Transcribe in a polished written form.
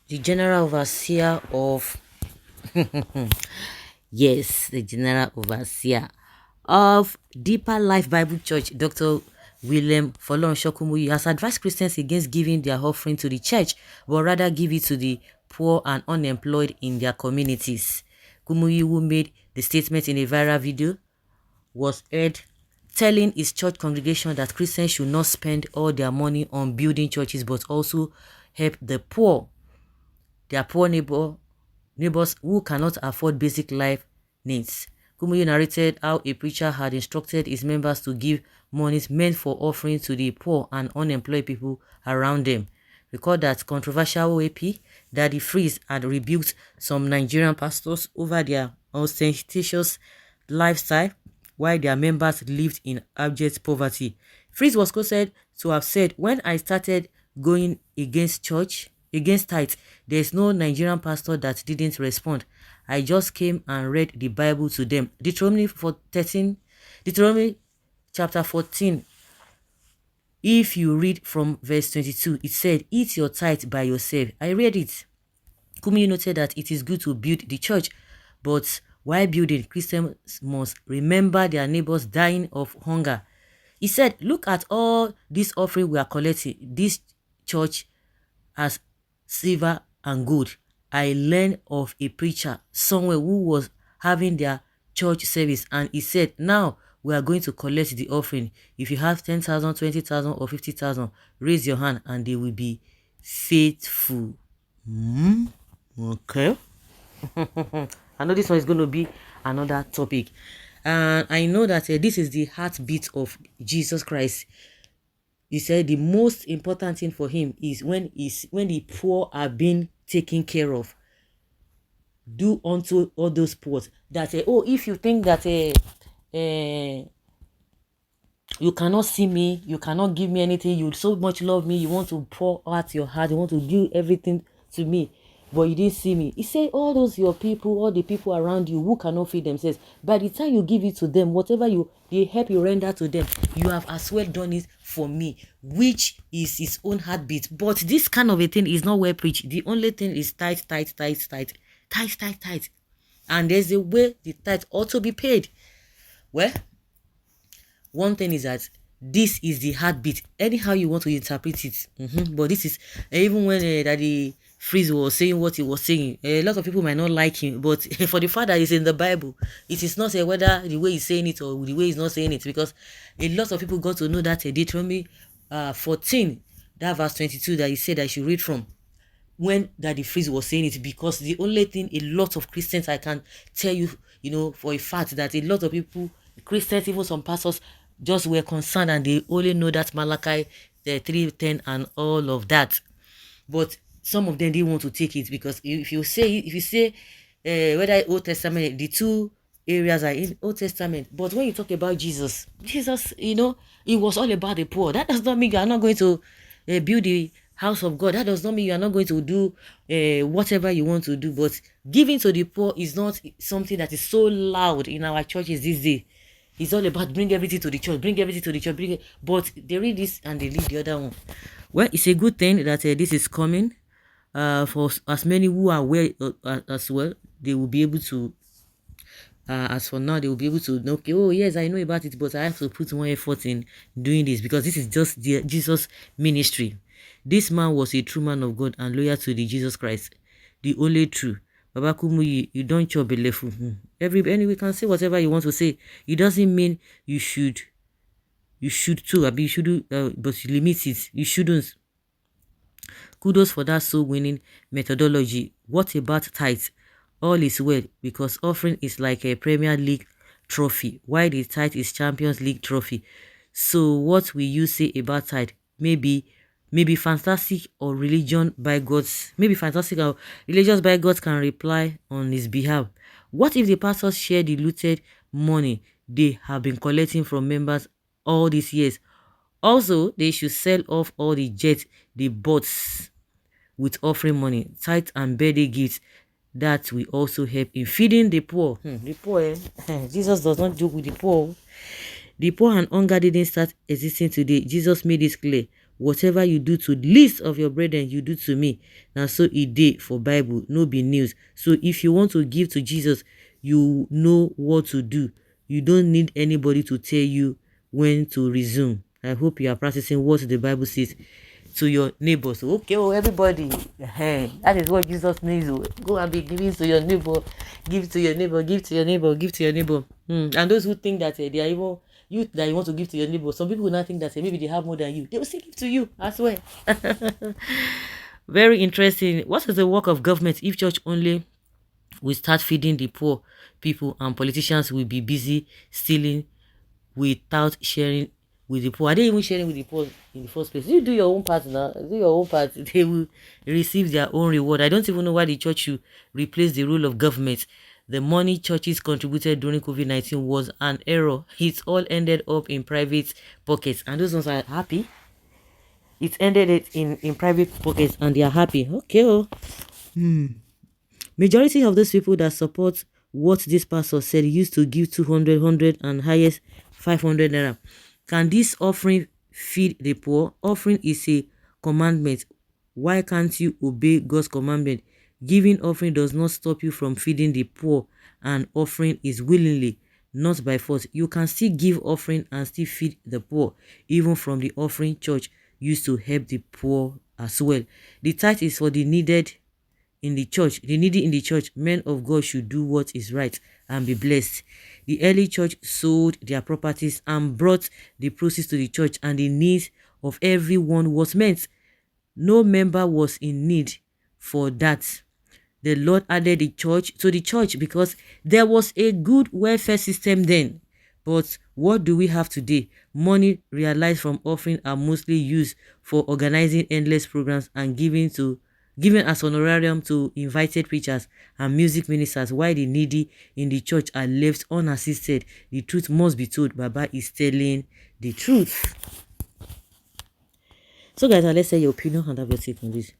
the general overseer of yes, the general overseer of Deeper Life Bible Church, Dr. William Folon Kumuyi, has advised Christians against giving their offering to the church, but rather give it to the poor and unemployed in their communities. Kumuyi, who made the statement in a viral video, was heard telling his church congregation that Christians should not spend all their money on building churches, but also help the poor, their poor neighbors who cannot afford basic life needs. Kumuyi narrated how a preacher had instructed his members to give monies meant for offering to the poor and unemployed people around them. Recall that controversial AP, Daddy Freeze, had rebuked some Nigerian pastors over their ostentatious lifestyle while their members lived in abject poverty. Freeze was quoted to have said, "When I started going against tithe, there's no Nigerian pastor that didn't respond. I just came and read the Bible to them." Deuteronomy chapter 14. If you read from verse 22, it said, "Eat your tithe by yourself." I read it. Kumuyi noted that it is good to build the church, but while building, Christians must remember their neighbors dying of hunger. He said, "Look at all this offering we are collecting. This church has silver and gold." I learned of a preacher somewhere who was having their church service, and he said, "Now we are going to collect the offering. If you have 10,000, 20,000 or 50,000, raise your hand and they will be faithful." Okay. I know this one is going to be another topic. And I know that this is the heartbeat of Jesus Christ. He said the most important thing for him is when the poor are being taken care of. Do unto all those poor. That if you think that you cannot see me, you cannot give me anything, you so much love me, you want to pour out your heart, you want to do everything to me, but you didn't see me. He said all those your people, all the people around you who cannot feed themselves, by the time you give it to them, whatever the help you render to them, you have as well done it for me, which is his own heartbeat. But this kind of a thing is not well preached. The only thing is tithe. And there's a way the tithe ought to be paid. Well, one thing is that this is the heartbeat, anyhow you want to interpret it. But this is, even when Daddy Freeze was saying what he was saying, a lot of people might not like him, but for the fact that it's in the Bible, it is not whether the way he's saying it or the way he's not saying it, because a lot of people got to know that Deuteronomy 14, that verse 22 that he said I should read from, when Daddy Freeze was saying it, because the only thing a lot of Christians, I can tell you, for a fact that a lot of people, Christians, even some pastors, just were concerned and they only know that Malachi 3:10 and all of that. But some of them didn't want to take it, because if you say whether Old Testament, the two areas are in Old Testament, but when you talk about Jesus, it was all about the poor. That does not mean you are not going to build the house of God. That does not mean you are not going to do whatever you want to do. But giving to the poor is not something that is so loud in our churches these days. It's all about bring everything to the church, but they read this and they leave the other one. Well, it's a good thing that this is coming. For as many who are aware as well, they will be able to, as for now, they will be able to know, okay, oh yes, I know about it, but I have to put more effort in doing this, because this is just the Jesus ministry. This man was a true man of God and loyal to the Jesus Christ, the only true. Baba Kumuyi, you don't chop belefu. Anyway, can say whatever you want to say. It doesn't mean you should too. I mean, you should do, but you limit it. You shouldn't. Kudos for that soul winning methodology. What about tithe? All is well, because offering is like a Premier League trophy, while the tithe is Champions League trophy. So what will you say about tithe? Maybe fantastic or religion by God's, maybe fantastic or religious by God can reply on his behalf. What if the pastors share the looted money they have been collecting from members all these years? Also, they should sell off all the jets they bought with offering money, tithe and birthday gifts. That will also help in feeding the poor. The poor, Jesus does not joke with the poor. The poor and hunger didn't start existing today. Jesus made it clear. whatever you do to least of your brethren, you do to me. Now so it dey for Bible, no be news. So if you want to give to Jesus, you know what to do. You don't need anybody to tell you when to resume. I hope you are practicing what the Bible says to your neighbors. Okay, oh everybody, that is what Jesus needs. Go and be giving to your neighbor, give to your neighbor, give to your neighbor, give to your neighbor. And those who think that they are even you that you want to give to your neighbor, some people will not think that maybe they have more than you. They will still give to you as well. Very interesting. What is the work of government if church only will start feeding the poor people and politicians will be busy stealing without sharing with the poor? Are they even sharing with the poor in the first place? You do your own part now. Do your own part. They will receive their own reward. I don't even know why the church should replace the role of government. The money churches contributed during COVID-19 was an error. It all ended up in private pockets. And those ones are happy. It ended it in private pockets and they are happy. Okay. Oh. Majority of those people that support what this pastor said used to give 200, and highest 500 naira. Can this offering feed the poor? Offering is a commandment. Why can't you obey God's commandment? Giving offering does not stop you from feeding the poor, and offering is willingly, not by force. You can still give offering and still feed the poor. Even from the offering, church used to help the poor as well. The tithe is for the needed in the church, the needy in the church. Men of God should do what is right and be blessed. The early church sold their properties and brought the proceeds to the church, and the needs of everyone was met. No member was in need for that. The Lord added the church to the church because there was a good welfare system then. But what do we have today? Money realized from offering are mostly used for organizing endless programs and given as honorarium to invited preachers and music ministers, while the needy in the church are left unassisted. The truth must be told. Baba is telling the truth. So guys, let's say your opinion and have your take on this.